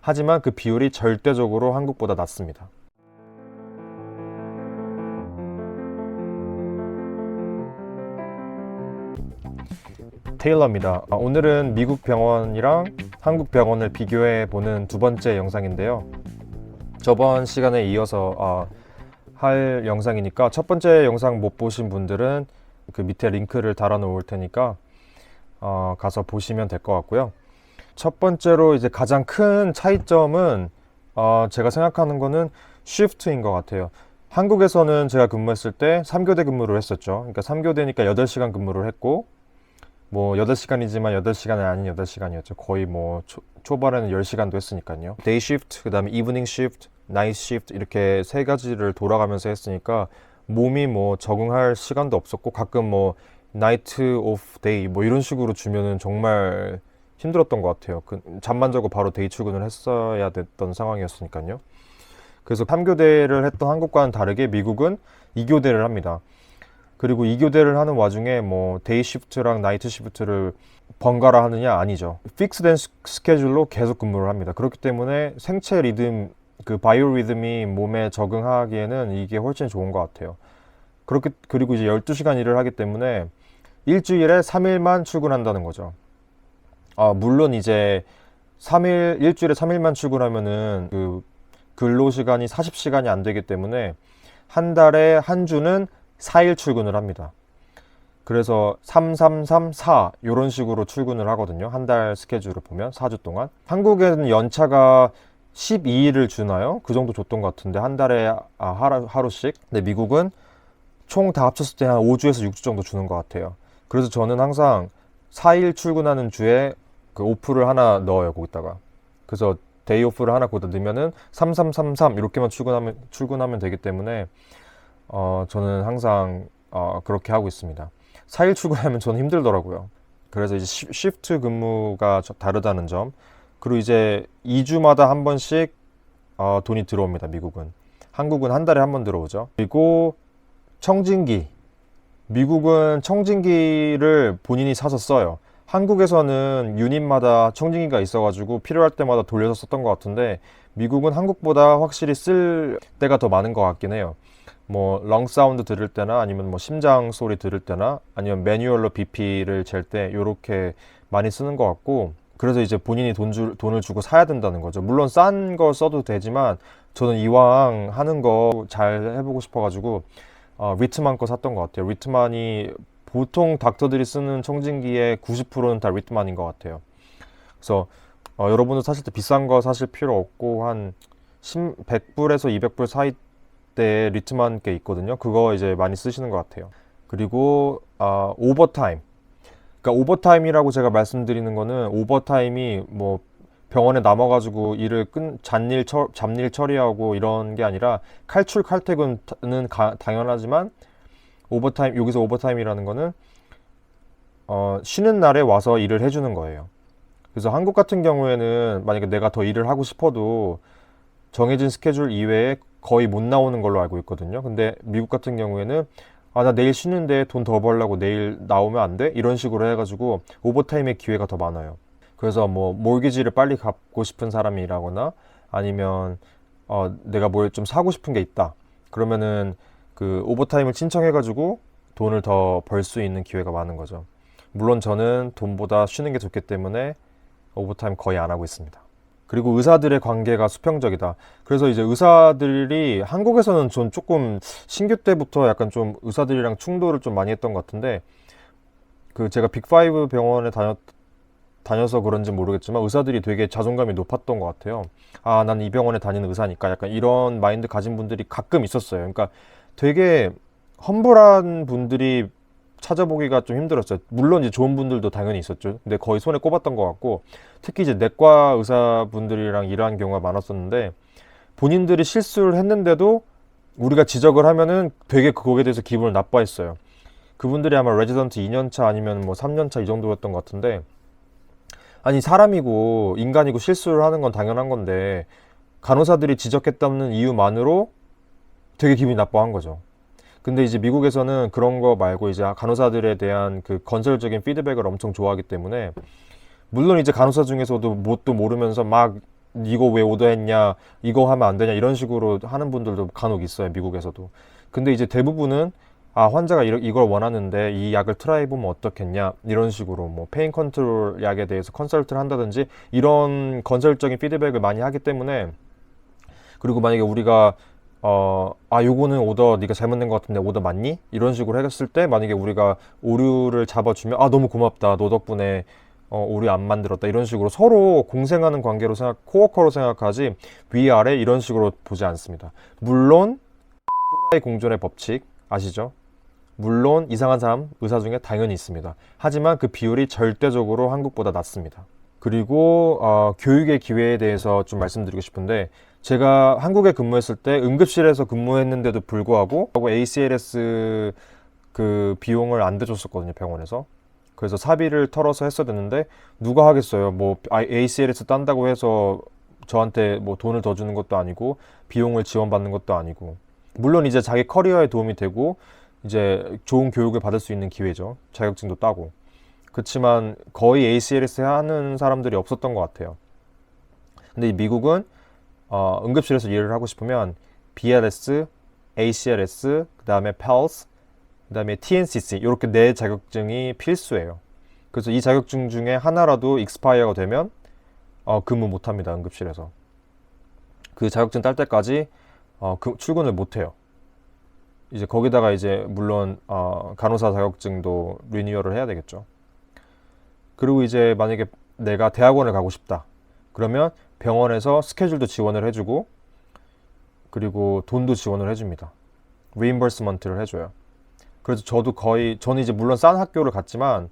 하지만 그 비율이 절대적으로 한국보다 낮습니다. 테일러입니다. 오늘은 미국 병원이랑 한국 병원을 비교해 보는 두 번째 영상인데요. 저번 시간에 이어서 할 영상이니까 첫 번째 영상 못 보신 분들은 그 밑에 링크를 달아 놓을 테니까 가서 보시면 될 것 같고요. 첫 번째로 이제 가장 큰 차이점은 제가 생각하는 거는 쉬프트인 것 같아요. 한국에서는 제가 근무했을 때 3교대 근무를 했었죠. 그러니까 3교대니까 8시간 근무를 했고, 뭐 8시간이지만 8시간이 아닌 8시간이었죠. 거의 뭐 초반에는 10시간도 했으니까요. 데이 쉬프트, 그 다음에 이브닝 쉬프트, 나이트 쉬프트 이렇게 세 가지를 돌아가면서 했으니까 몸이 뭐 적응할 시간도 없었고, 가끔 뭐 나이트 오프 데이 뭐 이런 식으로 주면은 정말 힘들었던 것 같아요. 잠만 자고 바로 데이 출근을 했어야 됐던 상황이었으니까요. 그래서 3교대를 했던 한국과는 다르게 미국은 2교대를 합니다. 그리고 2교대를 하는 와중에 뭐 데이 시프트랑 나이트 시프트를 번갈아 하느냐? 아니죠. 픽스된 스케줄로 계속 근무를 합니다. 그렇기 때문에 생체 리듬, 그 바이오 리듬이 몸에 적응하기에는 이게 훨씬 좋은 것 같아요. 그리고 이제 12시간 일을 하기 때문에 일주일에 3일만 출근한다는 거죠. 물론 이제 일주일에 3일만 출근하면은 그 근로시간이 40시간이 안 되기 때문에 한 달에 한 주는 4일 출근을 합니다. 그래서 3, 3, 3, 4 이런 식으로 출근을 하거든요. 한 달 스케줄을 보면 4주 동안. 한국에는 연차가 12일을 주나요? 그 정도 줬던 것 같은데 한 달에 하루씩. 근데 미국은 총 다 합쳤을 때 한 5주에서 6주 정도 주는 것 같아요. 그래서 저는 항상 4일 출근하는 주에 그 오프를 하나 넣어요, 거기다가. 그래서 데이 오프를 하나 거기다 넣으면은 3333 이렇게만 출근하면 되기 때문에 저는 항상 그렇게 하고 있습니다. 4일 출근하면 저는 힘들더라고요. 그래서 이제 시프트 근무가 다르다는 점. 그리고 이제 2주마다 한 번씩 돈이 들어옵니다, 미국은. 한국은 한 달에 한 번 들어오죠. 그리고 청진기. 미국은 청진기를 본인이 사서 써요. 한국에서는 유닛마다 청진기가 있어가지고 필요할 때마다 돌려서 썼던 것 같은데, 미국은 한국보다 확실히 쓸 때가 더 많은 것 같긴 해요. 뭐 렁 사운드 들을 때나 아니면 뭐 심장 소리 들을 때나 아니면 매뉴얼로 BP를 잴 때 요렇게 많이 쓰는 것 같고, 그래서 이제 본인이 돈을 주고 사야 된다는 거죠. 물론 싼 거 써도 되지만 저는 이왕 하는 거 잘 해보고 싶어가지고 리트만 거 샀던 것 같아요. 리트만이 보통 닥터들이 쓰는 청진기의 90%는 다 리트만인 것 같아요. 그래서 여러분도 사실 때 비싼 거 사실 필요 없고 한 100불에서 200불 사이 때 리트만 게 있거든요. 그거 이제 많이 쓰시는 것 같아요. 그리고 오버타임. 그러니까 오버타임이라고 제가 말씀드리는 거는, 오버타임이 뭐 병원에 남아가지고 잡일 처리하고 이런 게 아니라, 칼출 칼퇴근은 당연하지만 여기서 오버타임이라는 거는 쉬는 날에 와서 일을 해주는 거예요. 그래서 한국 같은 경우에는 만약에 내가 더 일을 하고 싶어도 정해진 스케줄 이외에 거의 못 나오는 걸로 알고 있거든요. 근데 미국 같은 경우에는 나 내일 쉬는데 돈 더 벌려고 내일 나오면 안 돼? 이런 식으로 해가지고 오버타임의 기회가 더 많아요. 그래서 뭐 몰기지를 빨리 갚고 싶은 사람이라거나 아니면 내가 뭘 좀 사고 싶은 게 있다. 그러면은 그 오버타임을 신청해가지고 돈을 더 벌 수 있는 기회가 많은 거죠. 물론 저는 돈보다 쉬는 게 좋기 때문에 오버타임 거의 안 하고 있습니다. 그리고 의사들의 관계가 수평적이다. 그래서 이제 의사들이 한국에서는 전 조금 신규 때부터 약간 좀 의사들이랑 충돌을 좀 많이 했던 것 같은데, 그 제가 빅5 병원에 다녀서 그런지 모르겠지만 의사들이 되게 자존감이 높았던 것 같아요. 난 이 병원에 다니는 의사니까, 약간 이런 마인드 가진 분들이 가끔 있었어요. 그러니까 되게 험불한 분들이 찾아보기가 좀 힘들었어요. 물론 이제 좋은 분들도 당연히 있었죠. 근데 거의 손에 꼽았던 것 같고, 특히 이제 내과 의사분들이랑 일하는 경우가 많았었는데, 본인들이 실수를 했는데도 우리가 지적을 하면은 되게 거기에 대해서 기분을 나빠했어요. 그분들이 아마 레지던트 2년차 아니면 뭐 3년차 이 정도였던 것 같은데, 아니 사람이고 인간이고 실수를 하는 건 당연한 건데 간호사들이 지적했다는 이유만으로 되게 기분이 나빠한 거죠. 근데 이제 미국에서는 그런 거 말고 이제 간호사들에 대한 그 건설적인 피드백을 엄청 좋아하기 때문에, 물론 이제 간호사 중에서도 뭣도 모르면서 막 이거 왜 오더했냐, 이거 하면 안 되냐 이런 식으로 하는 분들도 간혹 있어요, 미국에서도. 근데 이제 대부분은 환자가 이걸 원하는데 이 약을 트라이 보면 어떻겠냐 이런 식으로 뭐 페인 컨트롤 약에 대해서 컨설트를 한다든지 이런 건설적인 피드백을 많이 하기 때문에, 그리고 만약에 우리가 요거는 오더 네가 잘못낸 것 같은데 오더 맞니? 이런 식으로 했을 때 만약에 우리가 오류를 잡아주면 너무 고맙다, 너 덕분에 오류 안 만들었다, 이런 식으로 서로 공생하는 관계로 코워커로 생각하지 위아래 이런 식으로 보지 않습니다. 물론 또라이 공존의 법칙 아시죠? 물론 이상한 사람 의사 중에 당연히 있습니다. 하지만 그 비율이 절대적으로 한국보다 낮습니다. 그리고 교육의 기회에 대해서 좀 말씀드리고 싶은데, 제가 한국에 근무했을 때 응급실에서 근무했는데도 불구하고 ACLS 그 비용을 안 대줬었거든요, 병원에서. 그래서 사비를 털어서 했어야 되는데 누가 하겠어요. 뭐 ACLS 딴다고 해서 저한테 뭐 돈을 더 주는 것도 아니고 비용을 지원받는 것도 아니고. 물론 이제 자기 커리어에 도움이 되고 이제 좋은 교육을 받을 수 있는 기회죠. 자격증도 따고. 그렇지만 거의 ACLS 하는 사람들이 없었던 것 같아요. 근데 미국은 응급실에서 일을 하고 싶으면 BLS, ACLS, 그 다음에 PALS, 그 다음에 TNCC 이렇게 4자격증이 필수예요. 그래서 이 자격증 중에 하나라도 익스파이어가 되면 근무 못합니다, 응급실에서. 그 자격증 딸 때까지 출근을 못해요. 이제 거기다가 이제 물론 간호사 자격증도 리뉴얼을 해야 되겠죠. 그리고 이제 만약에 내가 대학원을 가고 싶다 그러면 병원에서 스케줄도 지원을 해주고 그리고 돈도 지원을 해줍니다. 리임버스먼트를 해줘요. 그래서 저는 이제 물론 싼 학교를 갔지만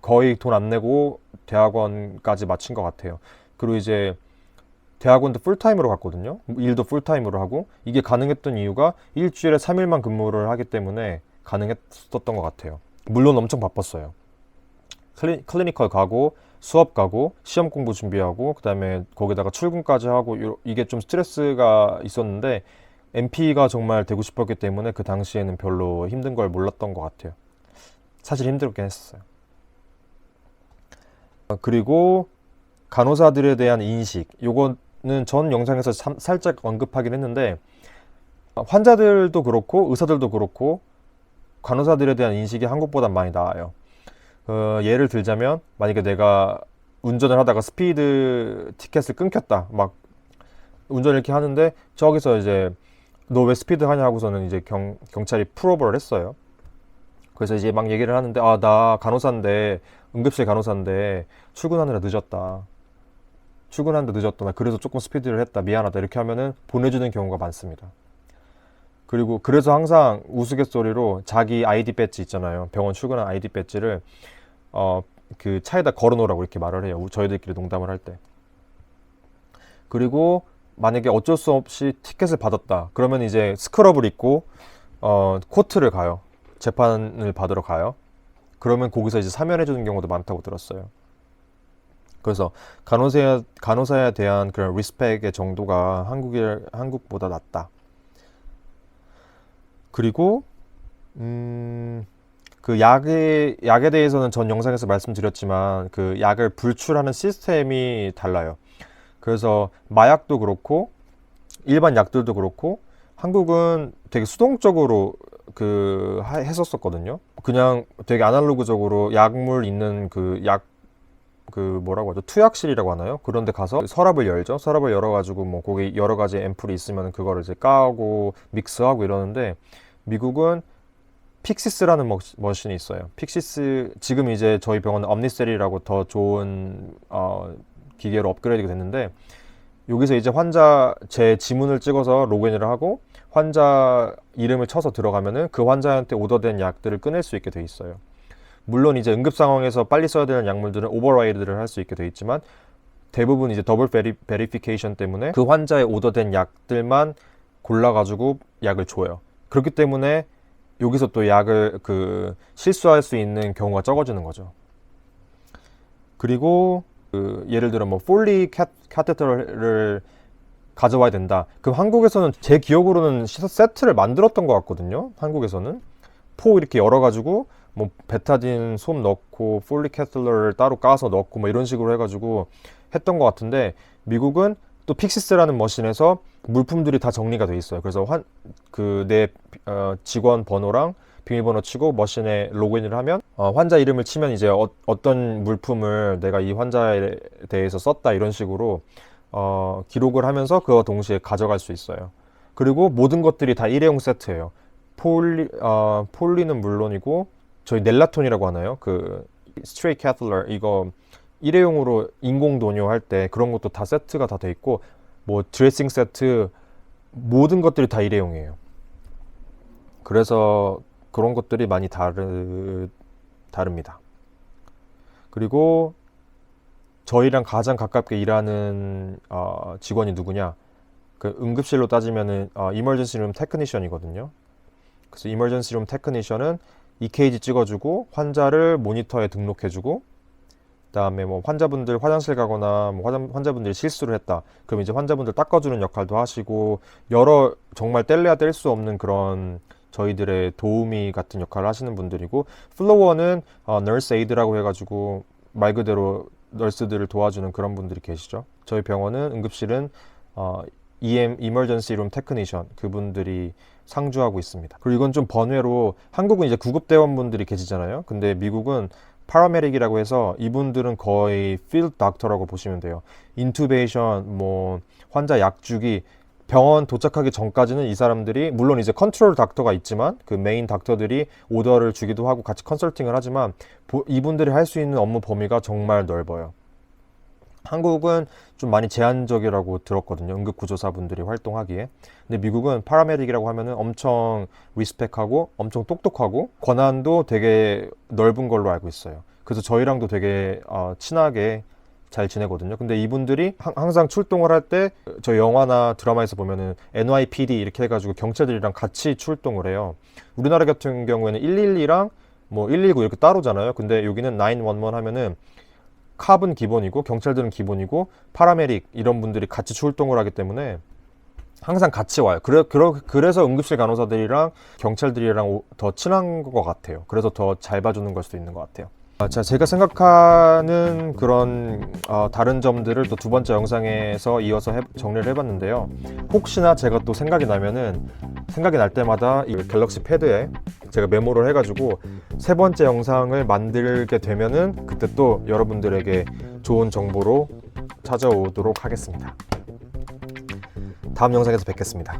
거의 돈 안 내고 대학원까지 마친 것 같아요. 그리고 이제 대학원도 풀타임으로 갔거든요. 일도 풀타임으로 하고. 이게 가능했던 이유가 일주일에 3일만 근무를 하기 때문에 가능했었던 것 같아요. 물론 엄청 바빴어요. 클리니컬 가고 수업 가고 시험 공부 준비하고 그 다음에 거기다가 출근까지 하고 이게 좀 스트레스가 있었는데 NP가 정말 되고 싶었기 때문에 그 당시에는 별로 힘든 걸 몰랐던 것 같아요. 사실 힘들긴 했었어요. 그리고 간호사들에 대한 인식, 요거는 전 영상에서 살짝 언급하긴 했는데 환자들도 그렇고 의사들도 그렇고 간호사들에 대한 인식이 한국보다 많이 나아요. 예를 들자면 만약에 내가 운전을 하다가 스피드 티켓을 끊겼다, 막 운전을 이렇게 하는데 저기서 이제 너 왜 스피드 하냐 하고서는 이제 경찰이 풀오버를 했어요. 그래서 이제 막 얘기를 하는데 나 간호사인데 응급실 간호사인데 출근하느라 늦었다, 나 그래서 조금 스피드를 했다, 미안하다 이렇게 하면은 보내주는 경우가 많습니다. 그리고 그래서 항상 우스갯소리로 자기 아이디 배지 있잖아요, 병원 출근한 아이디 배지를 그 차에다 걸어 놓으라고 이렇게 말을 해요, 저희들끼리 농담을 할 때. 그리고 만약에 어쩔 수 없이 티켓을 받았다 그러면 이제 스크럽을 입고 코트를 가요. 재판을 받으러 가요. 그러면 거기서 이제 사면해 주는 경우도 많다고 들었어요. 그래서 간호사에 대한 그런 리스펙의 정도가 한국보다 낮다. 그리고 그 약에 대해서는 전 영상에서 말씀드렸지만 그 약을 불출하는 시스템이 달라요. 그래서 마약도 그렇고 일반 약들도 그렇고 한국은 되게 수동적으로 했었거든요. 그냥 되게 아날로그적으로 약물 있는 뭐라고 하죠? 투약실이라고 하나요? 그런 데 가서 서랍을 열죠. 서랍을 열어가지고 뭐 거기 여러 가지 앰플이 있으면 그거를 이제 까고 믹스하고 이러는데, 미국은 픽시스라는 머신이 있어요. 픽시스, 지금 이제 저희 병원은 엄니셀이라고 더 좋은 기계로 업그레이드가 됐는데, 여기서 이제 환자 제 지문을 찍어서 로그인을 하고 환자 이름을 쳐서 들어가면은 그 환자한테 오더된 약들을 끊을 수 있게 돼 있어요. 물론 이제 응급 상황에서 빨리 써야 되는 약물들은 오버라이드를 할 수 있게 돼 있지만 대부분 이제 더블 베리피케이션 때문에 그 환자의 오더된 약들만 골라가지고 약을 줘요. 그렇기 때문에 여기서 또 약을 실수할 수 있는 경우가 적어지는 거죠. 그리고 예를 들어 뭐 폴리 카테터를 가져와야 된다. 그럼 한국에서는 제 기억으로는 세트를 만들었던 것 같거든요. 한국에서는 포 이렇게 열어가지고 뭐 베타딘 솜 넣고 폴리 카테터를 따로 까서 넣고 뭐 이런 식으로 해가지고 했던 것 같은데 미국은 또 픽시스라는 머신에서 물품들이 다 정리가 돼 있어요. 그래서 내 직원 번호랑 비밀번호 치고 머신에 로그인을 하면 환자 이름을 치면 이제 어떤 물품을 내가 이 환자에 대해서 썼다 이런 식으로 기록을 하면서 그와 동시에 가져갈 수 있어요. 그리고 모든 것들이 다 일회용 세트예요. 폴리는 물론이고 저희 넬라톤이라고 하나요? 그 스트레이 캐틀러 이거 일회용으로 인공 도뇨할 때 그런 것도 다 세트가 다 돼 있고 뭐 드레싱 세트 모든 것들이 다 일회용이에요. 그래서 그런 것들이 많이 다릅니다. 그리고 저희랑 가장 가깝게 일하는 직원이 누구냐? 그 응급실로 따지면은 이머전시 룸 테크니션이거든요. 그래서 이머전시 룸 테크니션은 EKG 찍어주고 환자를 모니터에 등록해주고 그다음에 뭐 환자분들 화장실 가거나 뭐 환자분들이 실수를 했다. 그럼 이제 환자분들 닦아주는 역할도 하시고 여러 정말 뗄래야 뗄 수 없는 그런 저희들의 도우미 같은 역할을 하시는 분들이고 플로어는 널스 에이드라고 해가지고 말 그대로 널스들을 도와주는 그런 분들이 계시죠. 저희 병원은 응급실은 Emergency Room Technician 그분들이 상주하고 있습니다. 그리고 이건 좀 번외로 한국은 이제 구급대원분들이 계시잖아요. 근데 미국은 파라메딕이라고 해서 이분들은 거의 필드 닥터라고 보시면 돼요. 인투베이션, 뭐 환자 약 주기 병원 도착하기 전까지는 이 사람들이 물론 이제 컨트롤 닥터가 있지만 그 메인 닥터들이 오더를 주기도 하고 같이 컨설팅을 하지만 이분들이 할 수 있는 업무 범위가 정말 넓어요. 한국은 좀 많이 제한적이라고 들었거든요. 응급구조사분들이 활동하기에. 근데 미국은 파라메딕이라고 하면은 엄청 리스펙하고 엄청 똑똑하고 권한도 되게 넓은 걸로 알고 있어요. 그래서 저희랑도 되게 친하게 잘 지내거든요. 근데 이분들이 항상 출동을 할 때 저 영화나 드라마에서 보면은 NYPD 이렇게 해가지고 경찰들이랑 같이 출동을 해요. 우리나라 같은 경우에는 112랑 뭐 119 이렇게 따로잖아요. 근데 여기는 911 하면은 캅은 기본이고 경찰들은 기본이고 파라메딕 이런 분들이 같이 출동을 하기 때문에 항상 같이 와요. 그래서 응급실 간호사들이랑 경찰들이랑 더 친한 것 같아요. 그래서 더 잘 봐주는 걸 수도 있는 것 같아요. 자, 제가 생각하는 그런 다른 점들을 또 두 번째 영상에서 이어서 정리를 해봤는데요. 혹시나 제가 또 생각이 날 때마다 이 갤럭시 패드에 제가 메모를 해가지고 세 번째 영상을 만들게 되면은 그때 또 여러분들에게 좋은 정보로 찾아오도록 하겠습니다. 다음 영상에서 뵙겠습니다.